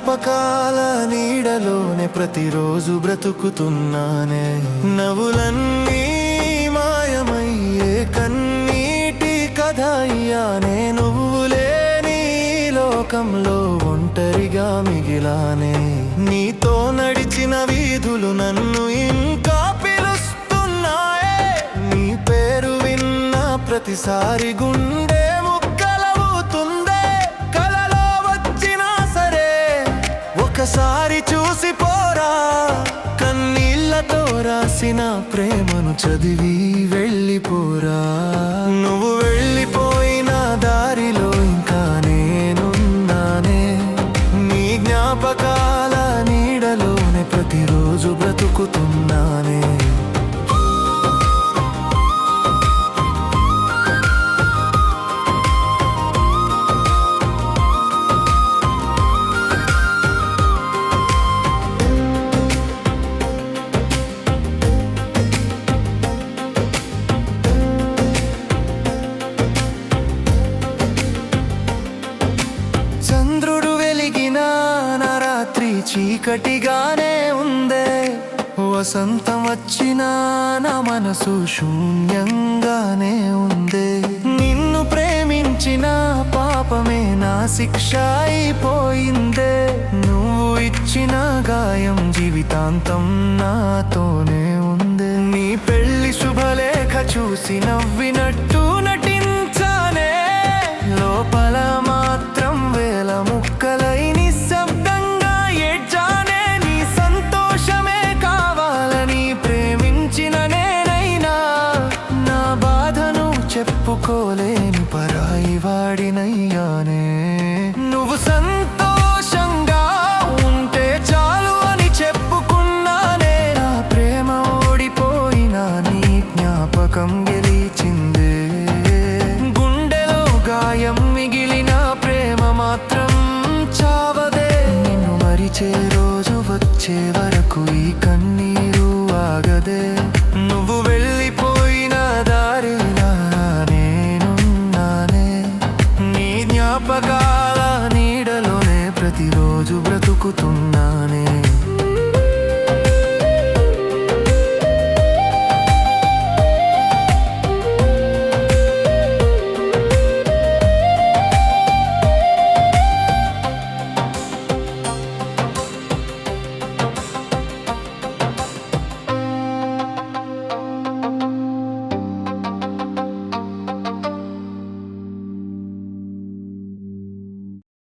జ్ఞాపకాల నీడలోనే ప్రతిరోజు బ్రతుకుతున్నానే. నవ్వులన్నీ మాయమయ్యే కన్నీటి కథ అయ్యానే. నువ్వు లేని లోకంలో ఒంటరిగా మిగిలానే. నీతో నడిచిన వీధులు నన్ను ఇంకా పిలుస్తున్నాయే. నీ పేరు విన్న ప్రతిసారి గుండె ముక్కలవుతుందే. కలలో వచ్చినా సరే ఒకసారి చూసిపోరా. కన్నీళ్లతో రాసిన ప్రేమను చదివి వెళ్ళిపోరా. నువ్వు వెళ్ళిపోయిన దారిలో ఇంకా నేనున్నానే. నీ జ్ఞాపకాల నీడలోనే ప్రతిరోజు బ్రతుకుతున్నానే. చంద్రుడు వెలిగిన నా రాత్రి చీకటిగానే ఉందే. వసంతం వచ్చినా నా మనసు శూన్యంగానే ఉందే. నిన్ను ప్రేమించిన పాపమే నా శిక్ష అయిపోయిందే. నువ్వు ఇచ్చిన గాయం జీవితాంతం నాతోనే ఉందే. నీ పెళ్లి శుభలేఖ చూసి నవ్వినట్టు నటించానే. లోపల మాత్రం వేల ముక్కలై నిశ్శబ్దంగా ఏడ్చానే. నీ సంతోషమే కావాలని ప్రేమించిన నేనైనా నా బాధను చెప్పుకోలేని పరాయి వాడినయ్యానే. నువ్వు సంతోషంగా ఉంటే చాలు అని చెప్పుకున్నానే. నా ప్రేమ ఓడిపోయినా నీ జ్ఞాపకం గెలిచిందే. గుండెలో గాయం మిగిలిన ప్రేమ మాత్రం చావదే. నిన్ను మరిచే రోజు వచ్చే వరకు ఈ కన్నీరు ఆగదే. నువ్వు వెళ్ళిపోయిన దారిలా నేనున్నానే. నీ జ్ఞాపకాల నీడలోనే ప్రతిరోజు బ్రతుకుతున్నానే.